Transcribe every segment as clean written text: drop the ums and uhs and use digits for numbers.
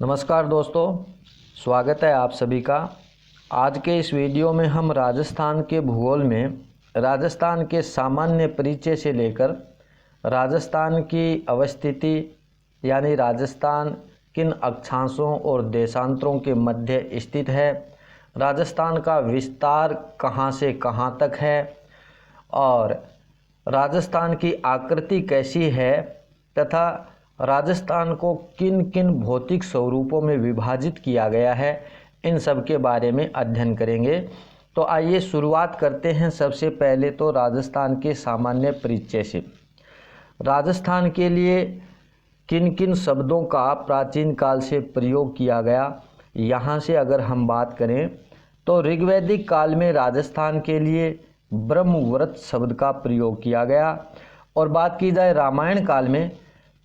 नमस्कार दोस्तों, स्वागत है आप सभी का। आज के इस वीडियो में हम राजस्थान के भूगोल में राजस्थान के सामान्य परिचय से लेकर राजस्थान की अवस्थिति यानी राजस्थान किन अक्षांशों और देशांतरों के मध्य स्थित है, राजस्थान का विस्तार कहां से कहां तक है और राजस्थान की आकृति कैसी है तथा राजस्थान को किन किन भौतिक स्वरूपों में विभाजित किया गया है, इन सब के बारे में अध्ययन करेंगे। तो आइए शुरुआत करते हैं। सबसे पहले तो राजस्थान के सामान्य परिचय से। राजस्थान के लिए किन किन शब्दों का प्राचीन काल से प्रयोग किया गया, यहाँ से अगर हम बात करें तो ऋग्वैदिक काल में राजस्थान के लिए ब्रह्मव्रत शब्द का प्रयोग किया गया और बात की जाए रामायण काल में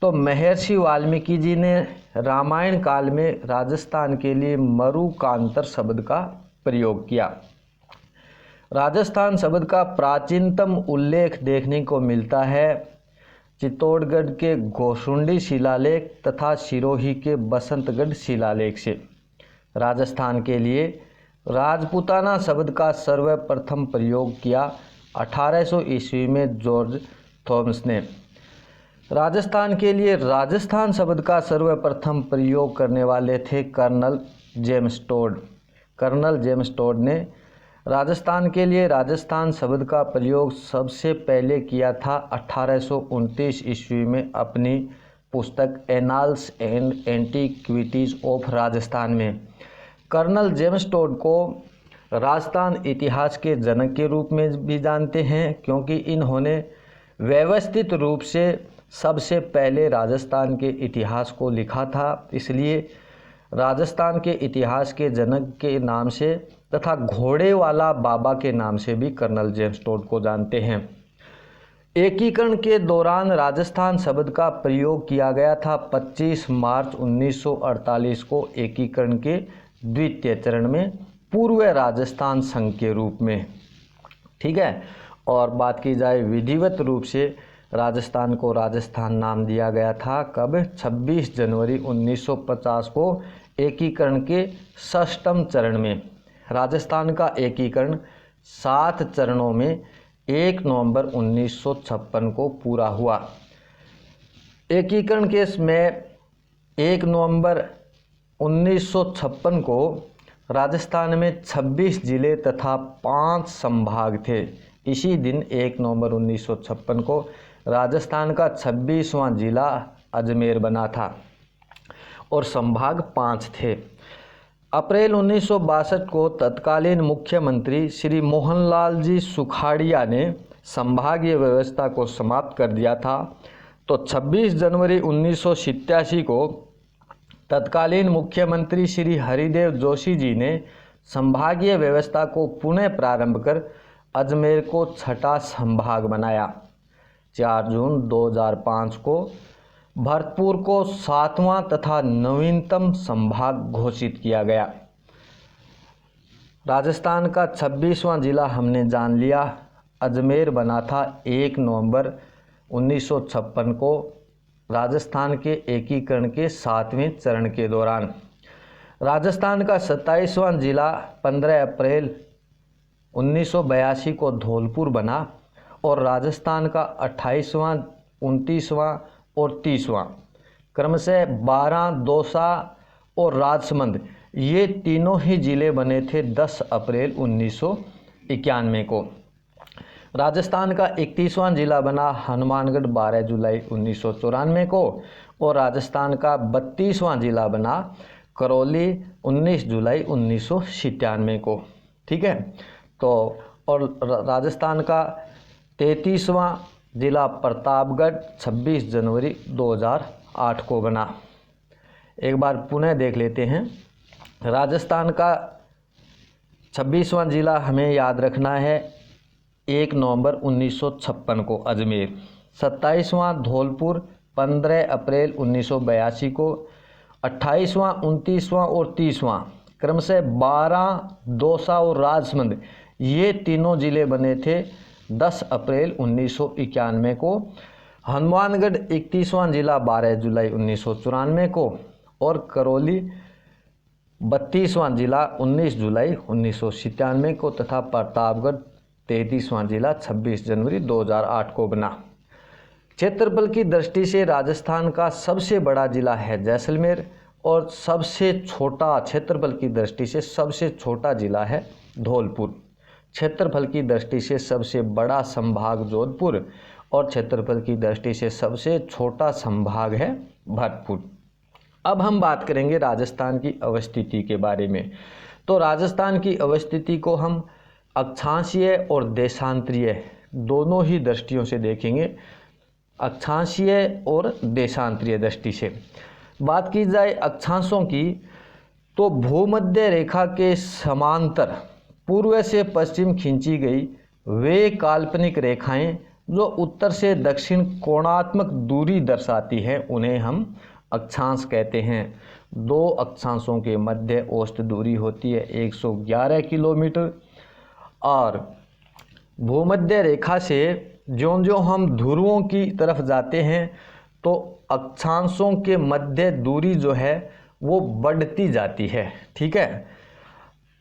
तो महर्षि वाल्मीकि जी ने रामायण काल में राजस्थान के लिए मरुकांतर शब्द का प्रयोग किया। राजस्थान शब्द का प्राचीनतम उल्लेख देखने को मिलता है चित्तौड़गढ़ के घोसुंडी शिलालेख तथा सिरोही के बसंतगढ़ शिलालेख से। राजस्थान के लिए राजपूताना शब्द का सर्वप्रथम प्रयोग किया 1800 ईस्वी में जॉर्ज थॉमस ने। राजस्थान के लिए राजस्थान शब्द का सर्वप्रथम प्रयोग करने वाले थे colonel James Tod. Colonel James Tod ने राजस्थान के लिए राजस्थान शब्द का प्रयोग सबसे पहले किया था 1829 ईस्वी में अपनी पुस्तक Annals and Antiquities of Rajasthan में। कर्नल जेम्स टोड को राजस्थान इतिहास के जनक के रूप में भी जानते हैं क्योंकि इन्होंने व्यवस्थित रूप से सबसे पहले राजस्थान के इतिहास को लिखा था, इसलिए राजस्थान के इतिहास के जनक के नाम से तथा घोड़े वाला बाबा के नाम से भी कर्नल जेम्स टोड को जानते हैं। एकीकरण के दौरान राजस्थान शब्द का प्रयोग किया गया था 25 मार्च 1948 को एकीकरण के द्वितीय चरण में पूर्व राजस्थान संघ के रूप में। ठीक है। और बात की जाए विधिवत रूप से राजस्थान को राजस्थान नाम दिया गया था कब? 26 जनवरी 1950 को एकीकरण के षष्ठम चरण में। राजस्थान का एकीकरण 7 चरणों में 1 नवंबर 1956 को पूरा हुआ। एकीकरण के समय 1 नवंबर 1956 को राजस्थान में 26 जिले तथा 5 संभाग थे। इसी दिन 1 नवंबर 1956 को राजस्थान का 26वां जिला अजमेर बना था और संभाग 5 थे। अप्रैल 1962 को तत्कालीन मुख्यमंत्री श्री मोहनलाल जी सुखाड़िया ने संभागीय व्यवस्था को समाप्त कर दिया था। तो 26 जनवरी 1987 को तत्कालीन मुख्यमंत्री श्री हरिदेव जोशी जी ने संभागीय व्यवस्था को पुनः प्रारंभ कर अजमेर को 6ठा संभाग बनाया। 4 जून 2005 को भरतपुर को 7वां तथा नवीनतम संभाग घोषित किया गया। राजस्थान का 26वां जिला हमने जान लिया, अजमेर बना था 1 नवंबर 1956 को राजस्थान के एकीकरण के 7वें चरण के दौरान। राजस्थान का 27वां जिला 15 अप्रैल 1982 को धौलपुर बना और राजस्थान का 28वां, 29वां और 30वां क्रमशः 12, दौसा और राजसमंद ये तीनों ही जिले बने थे 10 अप्रैल 1991 को। राजस्थान का 31वां जिला बना हनुमानगढ़ 12 जुलाई 1994 को और राजस्थान का 32वां जिला बना करौली 19 जुलाई 1997 को। ठीक है। तो और राजस्थान का 33वां जिला प्रतापगढ़ 26 जनवरी 2008 को बना। एक बार पुनः देख लेते हैं। राजस्थान का 26वां जिला हमें याद रखना है 1 नवंबर 1956 को अजमेर, 27वां धौलपुर 15 अप्रैल 1982 को, 28वां, 29वां और 30वां क्रमशः 12, दौसा और राजसमंद ये तीनों जिले बने थे 10 अप्रैल 1991 को। हनुमानगढ़ 31वां जिला 12 जुलाई 1994 को और करौली 32वां जिला 19 जुलाई 1997 को तथा प्रतापगढ़ 33वां जिला 26 जनवरी 2008 को बना। क्षेत्रफल की दृष्टि से राजस्थान का सबसे बड़ा जिला है जैसलमेर और सबसे छोटा, क्षेत्रफल की दृष्टि से सबसे छोटा जिला है धौलपुर। क्षेत्रफल की दृष्टि से सबसे बड़ा संभाग जोधपुर और क्षेत्रफल की दृष्टि से सबसे छोटा संभाग है भरतपुर। अब हम बात करेंगे राजस्थान की अवस्थिति के बारे में। तो राजस्थान की अवस्थिति को हम अक्षांशीय और देशांतरीय दोनों ही दृष्टियों से देखेंगे। अक्षांशीय और देशांतरीय दृष्टि से बात की जाए अक्षांशों की, तो भूमध्य रेखा के समांतर पूर्व से पश्चिम खींची गई वे काल्पनिक रेखाएं जो उत्तर से दक्षिण कोणात्मक दूरी दर्शाती हैं उन्हें हम अक्षांश कहते हैं। दो अक्षांशों के मध्य औसत दूरी होती है 111 किलोमीटर और भूमध्य रेखा से ज्यों-ज्यों हम ध्रुवों की तरफ जाते हैं तो अक्षांशों के मध्य दूरी जो है वो बढ़ती जाती है। ठीक है,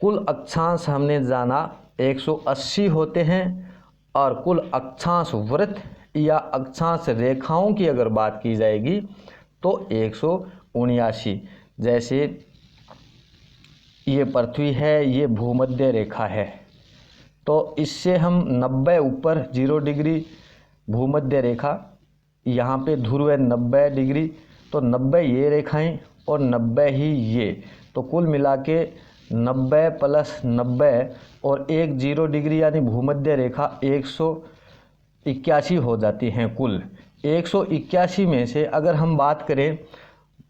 कुल अक्षांश हमने जाना 180 होते हैं और कुल अक्षांश वृत्त या अक्षांश रेखाओं की अगर बात की जाएगी तो 179। जैसे ये पृथ्वी है, ये भूमध्य रेखा है, तो इससे हम 90 ऊपर 0 डिग्री भूमध्य रेखा, यहाँ पे ध्रुव है 90 डिग्री, तो 90 ये रेखाएं और 90 ही ये, तो कुल मिला के 90 प्लस 90 और 10 डिग्री यानी भूमध्य रेखा 181 हो जाती हैं। कुल 181 में से अगर हम बात करें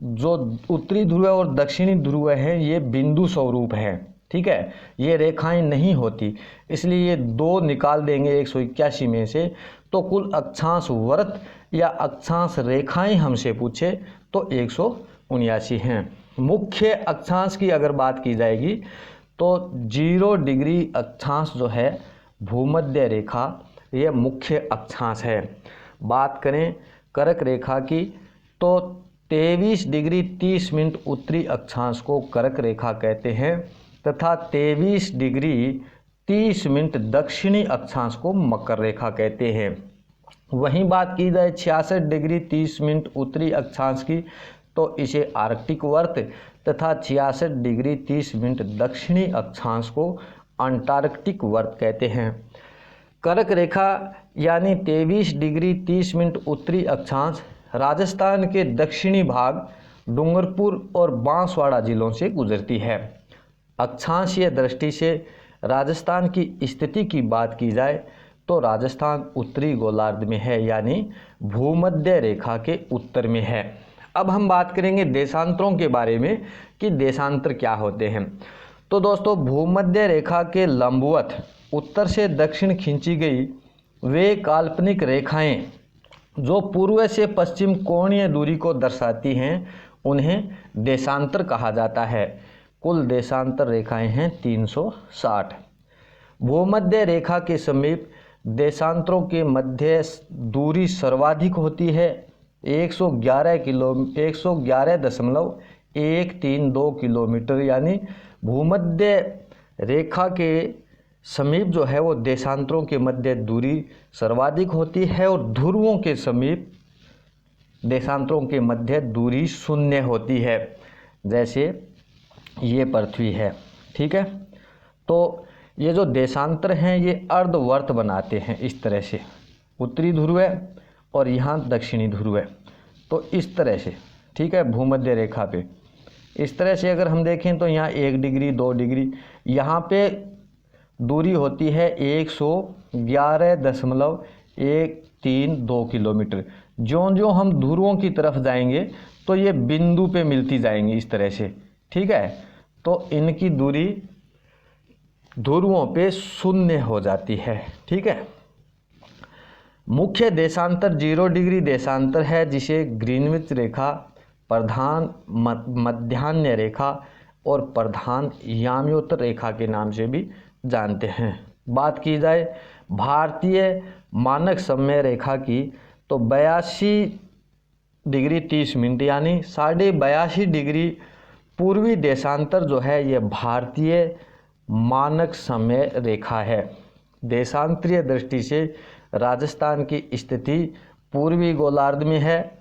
जो उत्तरी ध्रुव और दक्षिणी ध्रुव हैं ये बिंदु स्वरूप हैं। ठीक है, ये रेखाएं नहीं होती, इसलिए ये दो निकाल देंगे 181 में से, तो कुल अक्षांश वृत्त या अक्षांश रेखाएं हमसे पूछे तो 179 हैं। मुख्य अक्षांश की अगर बात की जाएगी तो 0 डिग्री अक्षांश जो है भूमध्य रेखा, ये मुख्य अक्षांश है। बात करें कर्क रेखा की तो 23 डिग्री 30 मिनट उत्तरी अक्षांश को कर्क रेखा कहते हैं तथा 23 डिग्री 30 मिनट दक्षिणी अक्षांश को मकर रेखा कहते हैं। वहीं बात की जाए 66 डिग्री 30 मिनट उत्तरी अक्षांश की तो इसे आर्कटिक वर्त तथा 66 डिग्री 30 मिनट दक्षिणी अक्षांश को अंटार्कटिक वर्त कहते हैं। कर्क रेखा यानी 23 डिग्री 30 मिनट उत्तरी अक्षांश राजस्थान के दक्षिणी भाग डूंगरपुर और बांसवाड़ा जिलों से गुजरती है। अक्षांशीय दृष्टि से राजस्थान की स्थिति की बात की जाए तो राजस्थान उत्तरी गोलार्ध में है यानी भूमध्य रेखा के उत्तर में है। अब हम बात करेंगे देशांतरों के बारे में कि देशांतर क्या होते हैं। तो दोस्तों भूमध्य रेखा के लंबवत उत्तर से दक्षिण खींची गई वे काल्पनिक रेखाएं जो पूर्व से पश्चिम कोणीय दूरी को दर्शाती हैं उन्हें देशांतर कहा जाता है। कुल देशांतर रेखाएं हैं 360। भूमध्य रेखा के समीप देशांतरों के मध्य दूरी सर्वाधिक होती है 111.132 किलोमीटर, यानी भूमध्य रेखा के समीप जो है वो देशांतरों के मध्य दूरी सर्वाधिक होती है और ध्रुवों के समीप देशांतरों के मध्य दूरी 0 होती है। जैसे ये पृथ्वी है, ठीक है, तो ये जो देशांतर हैं ये अर्धवर्त बनाते हैं इस तरह से, उत्तरी ध्रुव है और यहाँ दक्षिणी ध्रुव है, तो इस तरह से, ठीक है, भूमध्य रेखा पे इस तरह से अगर हम देखें तो यहाँ 1 डिग्री 2 डिग्री, यहाँ पे दूरी होती है 111.132 किलोमीटर। ज्यों-ज्यों हम ध्रुवों की तरफ जाएंगे तो ये बिंदु पे मिलती जाएंगी इस तरह से, ठीक है, तो इनकी दूरी ध्रुवों पे 0 हो जाती है। ठीक है, मुख्य देशांतर 0 डिग्री देशांतर है जिसे ग्रीनविच रेखा, प्रधान मध्याह्न रेखा और प्रधान याम्योत्तर रेखा के नाम से भी जानते हैं। बात की जाए भारतीय मानक समय रेखा की तो 82 डिग्री 30 मिनट यानी 82.5 डिग्री पूर्वी देशांतर जो है ये भारतीय मानक समय रेखा है। देशांतरीय दृष्टि से राजस्थान की स्थिति पूर्वी गोलार्ध में है,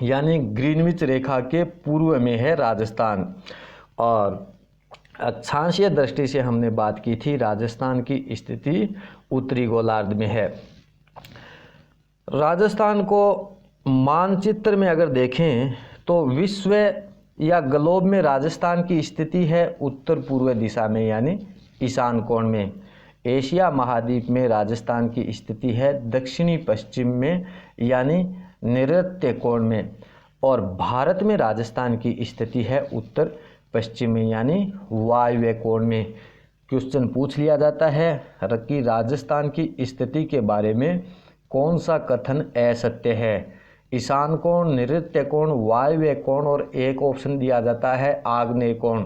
यानी ग्रीनविच रेखा के पूर्व में है राजस्थान। और अक्षांशीय दृष्टि से हमने बात की थी, राजस्थान की स्थिति उत्तरी गोलार्ध में है। राजस्थान को मानचित्र में अगर देखें तो विश्व या ग्लोब में राजस्थान की स्थिति है उत्तर पूर्व दिशा में यानी ईशान कोण में। एशिया महाद्वीप में राजस्थान की स्थिति है दक्षिणी पश्चिम में यानी नैऋत्य कोण में। और भारत में राजस्थान की स्थिति है उत्तर पश्चिम में यानी वायव्य कोण में। क्वेश्चन पूछ लिया जाता है कि राजस्थान की स्थिति के बारे में कौन सा कथन असत्य है। ईशान कोण, नैऋत्य कोण, वायव्य कोण और एक ऑप्शन दिया जाता है आग्नेय कोण।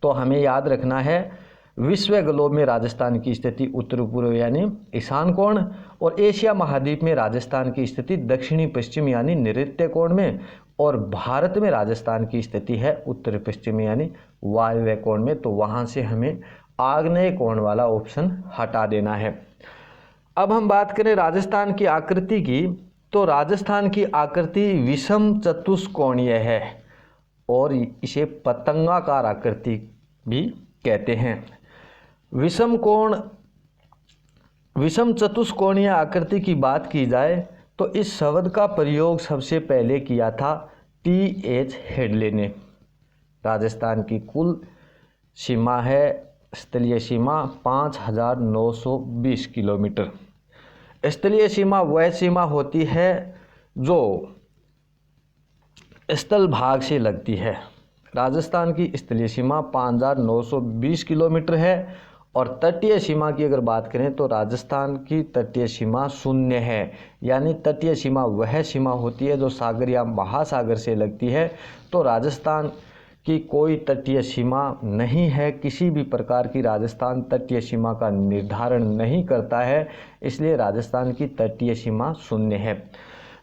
तो हमें याद रखना है विश्व ग्लोब में राजस्थान की स्थिति उत्तर पूर्व यानी ईशान कोण और एशिया महाद्वीप में राजस्थान की स्थिति दक्षिणी पश्चिम यानी नैऋत्य कोण में। और भारत में राजस्थान की स्थिति है उत्तर पश्चिम यानी वायव्य कोण में। तो वहाँ से हमें आग्नेय कोण वाला ऑप्शन हटा देना है। अब हम बात करें राजस्थान की आकृति की, तो राजस्थान की आकृति विषम चतुष्कोणीय है और इसे पतंगाकार आकृति भी कहते हैं। विषम चतुष्कोणीय आकृति की बात की जाए तो इस शब्द का प्रयोग सबसे पहले किया था T.H. हेडले ने। राजस्थान की कुल सीमा है, स्थलीय सीमा 5,920 किलोमीटर। स्थलीय सीमा वह सीमा होती है जो स्थल भाग से लगती है। राजस्थान की स्थलीय सीमा 5,920 किलोमीटर है। और तटीय सीमा की अगर बात करें तो राजस्थान की तटीय सीमा 0 है, यानी तटीय सीमा वह सीमा होती है जो सागर या महासागर से लगती है। तो राजस्थान की कोई तटीय सीमा नहीं है, किसी भी प्रकार की राजस्थान तटीय सीमा का निर्धारण नहीं करता है, इसलिए राजस्थान की तटीय सीमा 0 है।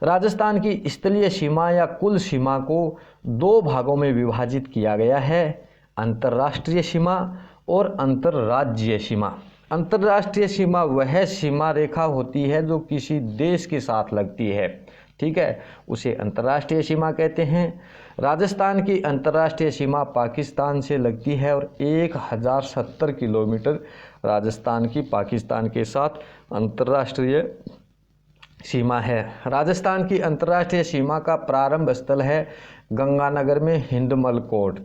राजस्थान की स्थलीय सीमा या कुल सीमा को 2 भागों में विभाजित किया गया है, अंतर्राष्ट्रीय सीमा और अंतर्राज्यीय सीमा। अंतर्राष्ट्रीय सीमा वह सीमा रेखा होती है जो किसी देश के साथ लगती है, ठीक है, उसे अंतर्राष्ट्रीय सीमा कहते हैं। राजस्थान की अंतर्राष्ट्रीय सीमा पाकिस्तान से लगती है और 1070 किलोमीटर राजस्थान की पाकिस्तान के साथ अंतर्राष्ट्रीय सीमा है। राजस्थान की अंतर्राष्ट्रीय सीमा का प्रारंभ स्थल है गंगानगर में हिंदमल कोट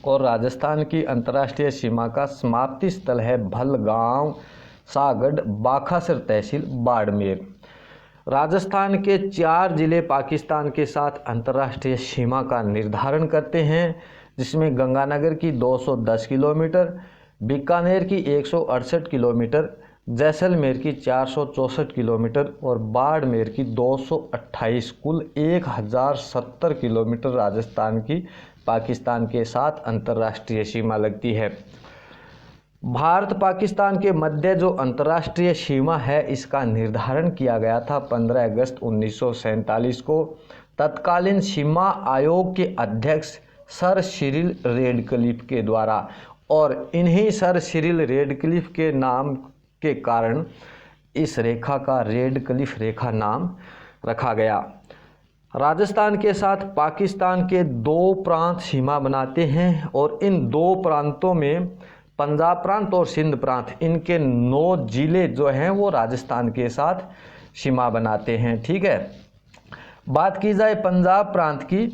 और राजस्थान की अंतर्राष्ट्रीय सीमा का समाप्ति स्थल है भलगांव, सागड, बाखासर तहसील, बाड़मेर। राजस्थान के 4 जिले पाकिस्तान के साथ अंतर्राष्ट्रीय सीमा का निर्धारण करते हैं, जिसमें गंगानगर की 210 किलोमीटर, बीकानेर की 168 किलोमीटर, जैसलमेर की 464 किलोमीटर और बाड़मेर की 228, कुल 1070 किलोमीटर राजस्थान की पाकिस्तान के साथ अंतर्राष्ट्रीय सीमा लगती है। भारत पाकिस्तान के मध्य जो अंतर्राष्ट्रीय सीमा है इसका निर्धारण किया गया था 15 अगस्त 1947 को तत्कालीन सीमा आयोग के अध्यक्ष सर सिरिल रेडक्लिफ के द्वारा। और इन्हीं सर सिरिल रेडक्लिफ के नाम के कारण इस रेखा का रेडक्लिफ रेखा नाम रखा गया। राजस्थान के साथ पाकिस्तान के 2 प्रांत सीमा बनाते हैं और इन 2 प्रांतों में पंजाब प्रांत और सिंध प्रांत, इनके 9 जिले जो हैं वो राजस्थान के साथ सीमा बनाते हैं, ठीक है। बात की जाए पंजाब प्रांत की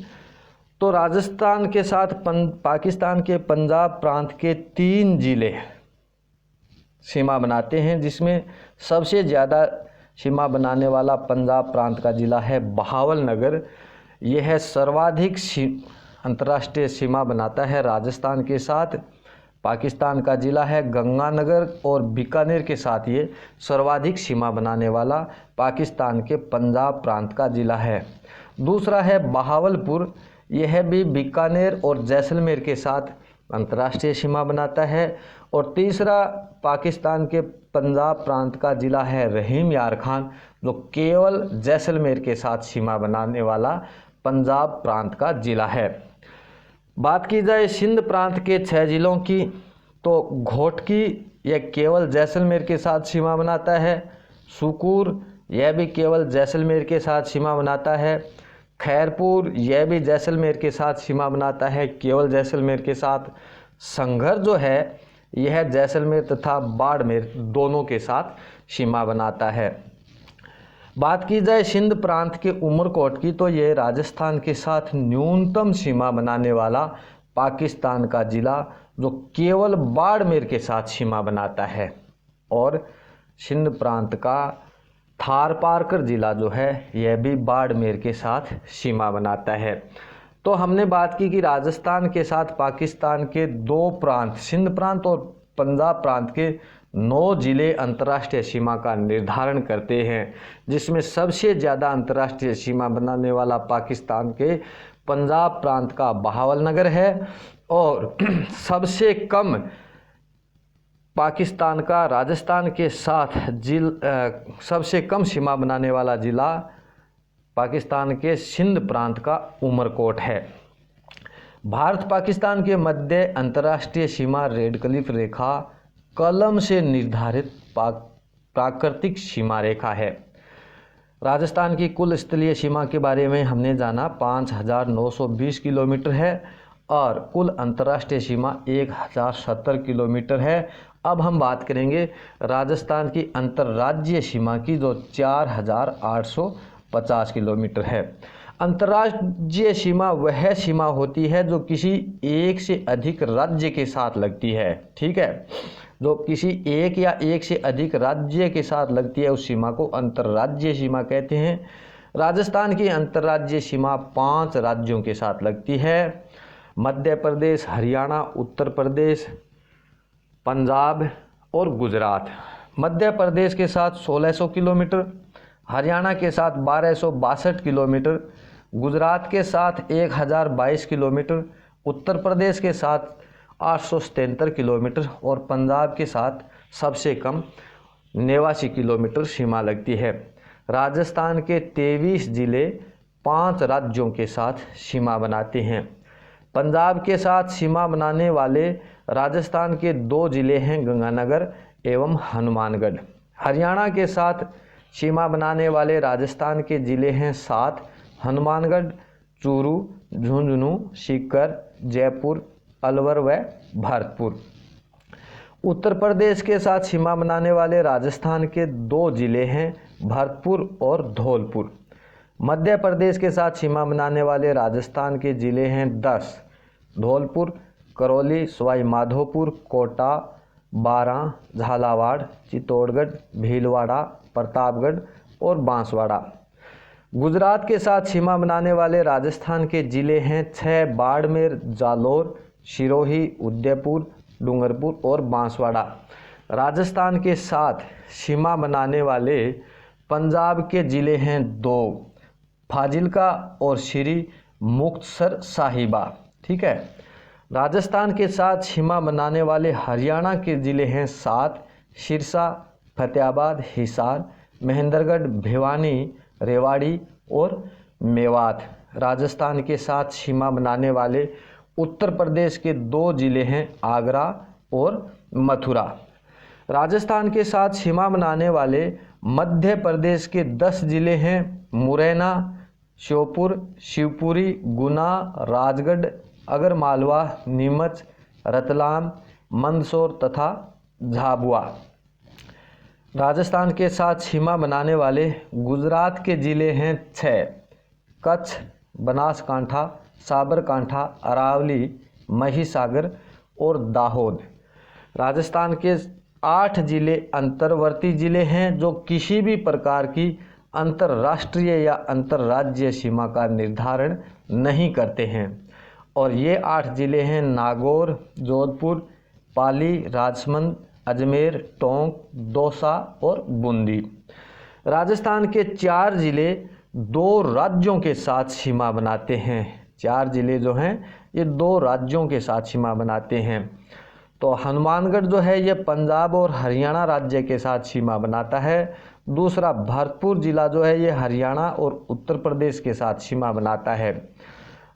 तो राजस्थान के साथ पाकिस्तान के पंजाब प्रांत के 3 जिले सीमा बनाते हैं, जिसमें सबसे ज़्यादा सीमा बनाने वाला पंजाब प्रांत का जिला है बहावलनगर। यह सर्वाधिक अंतर्राष्ट्रीय सीमा बनाता है राजस्थान के साथ। पाकिस्तान का जिला है गंगानगर और बीकानेर के साथ ये सर्वाधिक सीमा बनाने वाला पाकिस्तान के पंजाब प्रांत का जिला है। दूसरा है बहावलपुर, यह भी बीकानेर और जैसलमेर के साथ अंतर्राष्ट्रीय सीमा बनाता है। और तीसरा पाकिस्तान के पंजाब प्रांत का जिला है रहीम यार खान, जो केवल जैसलमेर के साथ सीमा बनाने वाला पंजाब प्रांत का जिला है। बात की जाए सिंध प्रांत के 6 जिलों की, तो घोटकी यह केवल जैसलमेर के साथ सीमा बनाता है। सुकूर यह भी केवल जैसलमेर के साथ सीमा बनाता है। खैरपुर यह भी जैसलमेर के साथ सीमा बनाता है, केवल जैसलमेर के साथ। संघर जो है यह जैसलमेर तथा बाड़मेर दोनों के साथ सीमा बनाता है। बात की जाए सिंध प्रांत के उमरकोट की, तो यह राजस्थान के साथ न्यूनतम सीमा बनाने वाला पाकिस्तान का जिला, जो केवल बाड़मेर के साथ सीमा बनाता है। और सिंध प्रांत का थारपारकर जिला जो है यह भी बाड़मेर के साथ सीमा बनाता है। तो हमने बात की कि राजस्थान के साथ पाकिस्तान के 2 प्रांत, सिंध प्रांत और पंजाब प्रांत के 9 जिले अंतर्राष्ट्रीय सीमा का निर्धारण करते हैं, जिसमें सबसे ज़्यादा अंतर्राष्ट्रीय सीमा बनाने वाला पाकिस्तान के पंजाब प्रांत का बहावलनगर है, और सबसे कम पाकिस्तान का राजस्थान के साथ सबसे कम सीमा बनाने वाला जिला पाकिस्तान के सिंध प्रांत का उमरकोट है। भारत पाकिस्तान के मध्य अंतर्राष्ट्रीय सीमा रेड क्लिफ रेखा कलम से निर्धारित प्राकृतिक सीमा रेखा है। राजस्थान की कुल स्थलीय सीमा के बारे में हमने जाना 5920 किलोमीटर है, और कुल अंतर्राष्ट्रीय सीमा 1070 किलोमीटर है। अब हम बात करेंगे राजस्थान की अंतर्राज्यीय सीमा की, जो 4850 किलोमीटर है। अंतर्राज्यीय सीमा वह सीमा होती है जो किसी एक से अधिक राज्य के साथ लगती है, ठीक है। जो किसी एक या एक से अधिक राज्य के साथ लगती है उस सीमा को अंतर्राज्यीय सीमा कहते हैं। राजस्थान की अंतर्राज्यीय सीमा 5 राज्यों के साथ लगती है: मध्य प्रदेश, हरियाणा, उत्तर प्रदेश, पंजाब और गुजरात। मध्य प्रदेश के साथ 1600 किलोमीटर, हरियाणा के साथ 1262 किलोमीटर, गुजरात के साथ 1022 किलोमीटर, उत्तर प्रदेश के साथ 877 किलोमीटर और पंजाब के साथ सबसे कम 89 किलोमीटर सीमा लगती है। राजस्थान के 23 जिले 5 राज्यों के साथ सीमा बनाते हैं। पंजाब के साथ सीमा बनाने वाले राजस्थान के 2 जिले हैं गंगानगर एवं हनुमानगढ़। हरियाणा के साथ सीमा बनाने वाले राजस्थान के जिले हैं 7: हनुमानगढ़, चूरू, झुंझुनू, सीकर, जयपुर, अलवर व भरतपुर। उत्तर प्रदेश के साथ सीमा बनाने वाले राजस्थान के 2 जिले हैं भरतपुर और धौलपुर। मध्य प्रदेश के साथ सीमा बनाने वाले राजस्थान के जिले हैं 10: धौलपुर, करौली, सवाई माधोपुर, कोटा, बारां, झालावाड़, चित्तौड़गढ़, भीलवाड़ा, प्रतापगढ़ और बांसवाड़ा। गुजरात के साथ सीमा बनाने वाले राजस्थान के जिले हैं 6: बाड़मेर, जालोर, सिरोही, उदयपुर, डूंगरपुर और बांसवाड़ा। राजस्थान के साथ सीमा बनाने वाले पंजाब के जिले हैं 2: फाजिल्का और श्री मुक्तसर साहिबा, ठीक है। राजस्थान के साथ सीमा बनाने वाले हरियाणा के जिले हैं 7: सिरसा, फतेहाबाद, हिसार, महेंद्रगढ़, भिवानी, रेवाड़ी और मेवात। राजस्थान के साथ सीमा बनाने वाले उत्तर प्रदेश के 2 जिले हैं आगरा और मथुरा। राजस्थान के साथ सीमा बनाने वाले मध्य प्रदेश के 10 जिले हैं मुरैना, श्योपुर, शिवपुरी, गुना, राजगढ़, अगरमालवा, नीमच, रतलाम, मंदसौर तथा झाबुआ। राजस्थान के साथ सीमा बनाने वाले गुजरात के ज़िले हैं 6: कच्छ, बनासकांठा, साबरकांठा, अरावली, महिसागर और दाहोद। राजस्थान के 8 ज़िले अंतर्वर्ती ज़िले हैं जो किसी भी प्रकार की अंतर्राष्ट्रीय या अंतर्राज्यीय सीमा का निर्धारण नहीं करते हैं, और ये 8 ज़िले हैं नागौर, जोधपुर, पाली, राजसमंद, अजमेर, टोंक, दौसा और बूंदी। राजस्थान के 4 ज़िले 2 राज्यों के साथ सीमा बनाते हैं, 4 जिले जो हैं ये 2 राज्यों के साथ सीमा बनाते हैं। तो हनुमानगढ़ जो है ये पंजाब और हरियाणा राज्य के साथ सीमा बनाता है। दूसरा भरतपुर जिला जो है ये हरियाणा और उत्तर प्रदेश के साथ सीमा बनाता है।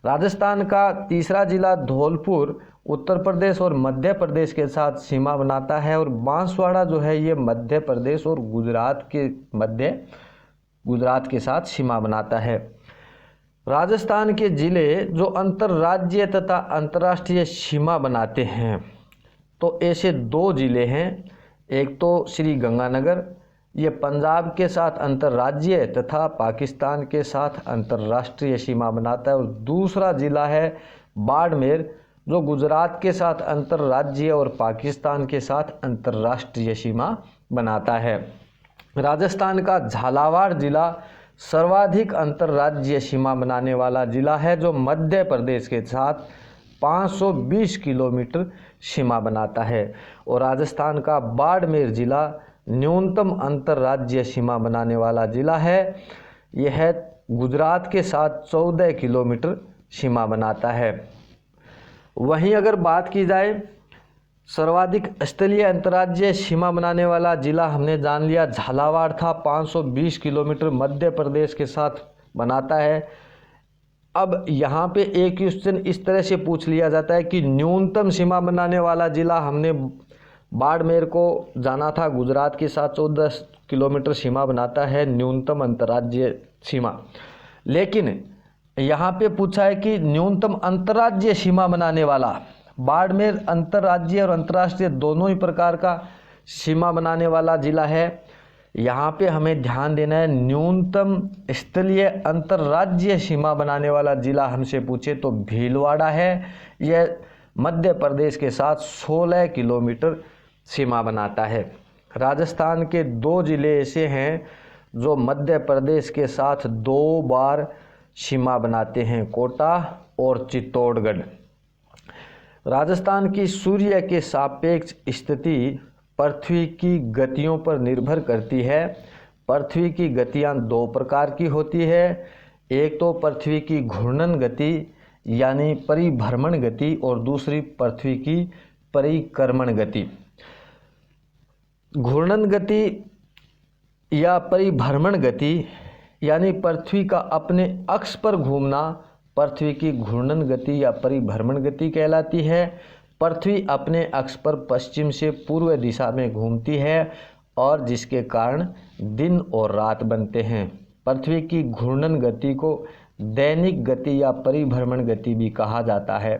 राजस्थान का तीसरा जिला धौलपुर उत्तर प्रदेश और मध्य प्रदेश के साथ सीमा बनाता है। और बांसवाड़ा जो है ये मध्य प्रदेश और गुजरात के साथ सीमा बनाता है। राजस्थान के जिले जो अंतर्राज्यीय तथा अंतर्राष्ट्रीय सीमा बनाते हैं तो ऐसे 2 जिले हैं। एक तो श्री गंगानगर, ये पंजाब के साथ अंतर्राज्यीय तथा पाकिस्तान के साथ अंतर्राष्ट्रीय सीमा बनाता है। और दूसरा जिला है बाड़मेर, जो गुजरात के साथ अंतर्राज्यीय और पाकिस्तान के साथ अंतर्राष्ट्रीय सीमा बनाता है। राजस्थान का झालावाड़ जिला सर्वाधिक अंतर्राज्यीय सीमा बनाने वाला जिला है, जो मध्य प्रदेश के साथ 520 किलोमीटर सीमा बनाता है। और राजस्थान का बाड़मेर जिला न्यूनतम अंतर्राज्यीय सीमा बनाने वाला जिला है। यह गुजरात के साथ 14 किलोमीटर सीमा बनाता है। वहीं अगर बात की जाए सर्वाधिक स्थलीय अंतर्राज्यीय सीमा बनाने वाला जिला हमने जान लिया झालावाड़ था, 520 किलोमीटर मध्य प्रदेश के साथ बनाता है। अब यहाँ पे एक क्वेश्चन इस तरह से पूछ लिया जाता है कि न्यूनतम सीमा बनाने वाला जिला हमने बाड़मेर को जाना था, गुजरात के साथ 14 किलोमीटर सीमा बनाता है न्यूनतम अंतर्राज्यीय सीमा। लेकिन यहाँ पे पूछा है कि न्यूनतम अंतर्राज्यीय सीमा बनाने वाला बाड़मेर अंतर्राज्यीय और अंतर्राष्ट्रीय दोनों ही प्रकार का सीमा बनाने वाला जिला है। यहाँ पे हमें ध्यान देना है न्यूनतम स्थलीय अंतर्राज्यीय सीमा बनाने वाला जिला हमसे पूछे तो भीलवाड़ा है। यह मध्य प्रदेश के साथ 16 किलोमीटर सीमा बनाता है। राजस्थान के 2 जिले ऐसे हैं जो मध्य प्रदेश के साथ 2 बार सीमा बनाते हैं, कोटा और चित्तौड़गढ़। राजस्थान की सूर्य के सापेक्ष स्थिति पृथ्वी की गतियों पर निर्भर करती है। पृथ्वी की गतियाँ 2 प्रकार की होती है। एक तो पृथ्वी की घूर्णन गति यानी परिभ्रमण गति और दूसरी पृथ्वी की परिक्रमण गति। घूर्णन गति या परिभ्रमण गति यानी पृथ्वी का अपने अक्ष पर घूमना पृथ्वी की घूर्णन गति या परिभ्रमण गति कहलाती है। पृथ्वी अपने अक्ष पर पश्चिम से पूर्व दिशा में घूमती है और जिसके कारण दिन और रात बनते हैं। पृथ्वी की घूर्णन गति को दैनिक गति या परिभ्रमण गति भी कहा जाता है।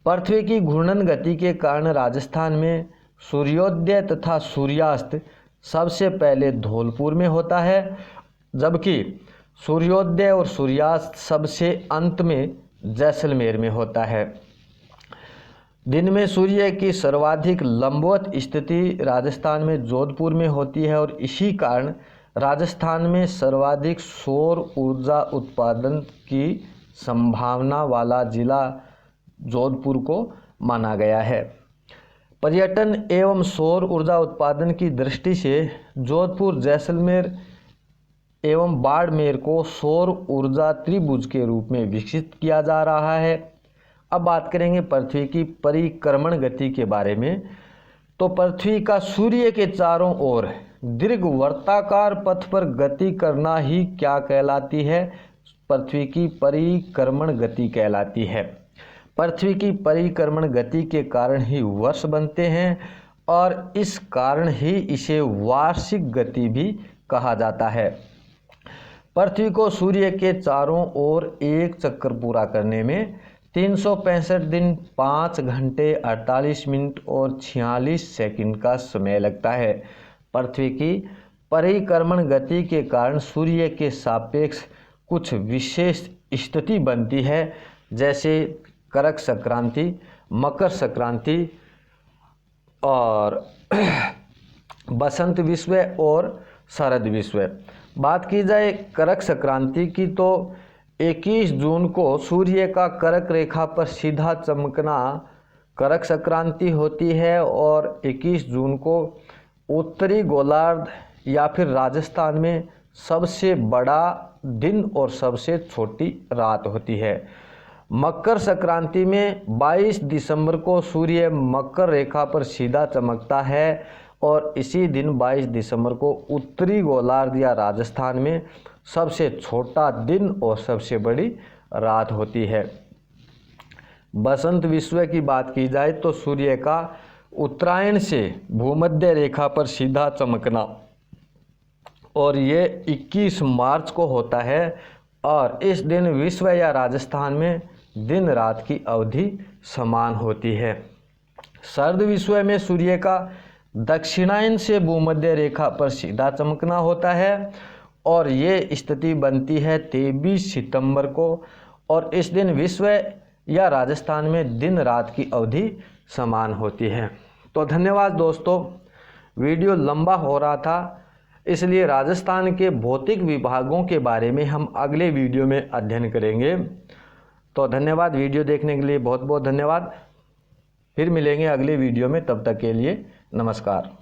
पृथ्वी की घूर्णन गति के कारण राजस्थान में सूर्योदय तथा सूर्यास्त सबसे पहले धौलपुर में होता है, जबकि सूर्योदय और सूर्यास्त सबसे अंत में जैसलमेर में होता है। दिन में सूर्य की सर्वाधिक लंबवत स्थिति राजस्थान में जोधपुर में होती है और इसी कारण राजस्थान में सर्वाधिक सौर ऊर्जा उत्पादन की संभावना वाला जिला जोधपुर को माना गया है। पर्यटन एवं सौर ऊर्जा उत्पादन की दृष्टि से जोधपुर, जैसलमेर एवं बाड़मेर को सौर ऊर्जा त्रिभुज के रूप में विकसित किया जा रहा है। अब बात करेंगे पृथ्वी की परिक्रमण गति के बारे में। तो पृथ्वी का सूर्य के चारों ओर दीर्घवृत्ताकार पथ पर गति करना ही क्या कहलाती है? पृथ्वी की परिक्रमण गति कहलाती है। पृथ्वी की परिक्रमण गति के कारण ही वर्ष बनते हैं और इस कारण ही इसे वार्षिक गति भी कहा जाता है। पृथ्वी को सूर्य के चारों ओर एक चक्कर पूरा करने में 365 दिन, 5 घंटे 48 मिनट और 46 सेकंड का समय लगता है। पृथ्वी की परिक्रमण गति के कारण सूर्य के सापेक्ष कुछ विशेष स्थिति बनती है, जैसे करक संक्रांति, मकर संक्रांति और बसंत विषुव और शरद विषुव। बात की जाए करक संक्रांति की तो 21 जून को सूर्य का करक रेखा पर सीधा चमकना करक संक्रांति होती है और 21 जून को उत्तरी गोलार्ध या फिर राजस्थान में सबसे बड़ा दिन और सबसे छोटी रात होती है। मकर संक्रांति में 22 दिसंबर को सूर्य मकर रेखा पर सीधा चमकता है और इसी दिन 22 दिसंबर को उत्तरी गोलार्ध या राजस्थान में सबसे छोटा दिन और सबसे बड़ी रात होती है। बसंत विषुवत की बात की जाए तो सूर्य का उत्तरायण से भूमध्य रेखा पर सीधा चमकना और ये 21 मार्च को होता है और इस दिन विश्व या राजस्थान में दिन रात की अवधि समान होती है। शरद विषुवत में सूर्य का दक्षिणायन से भूमध्य रेखा पर सीधा चमकना होता है और ये स्थिति बनती है 23 सितंबर को और इस दिन विश्व या राजस्थान में दिन रात की अवधि समान होती है। तो धन्यवाद दोस्तों, वीडियो लंबा हो रहा था इसलिए राजस्थान के भौतिक विभागों के बारे में हम अगले वीडियो में अध्ययन करेंगे। तो धन्यवाद, वीडियो देखने के लिए बहुत बहुत धन्यवाद। फिर मिलेंगे अगले वीडियो में, तब तक के लिए नमस्कार।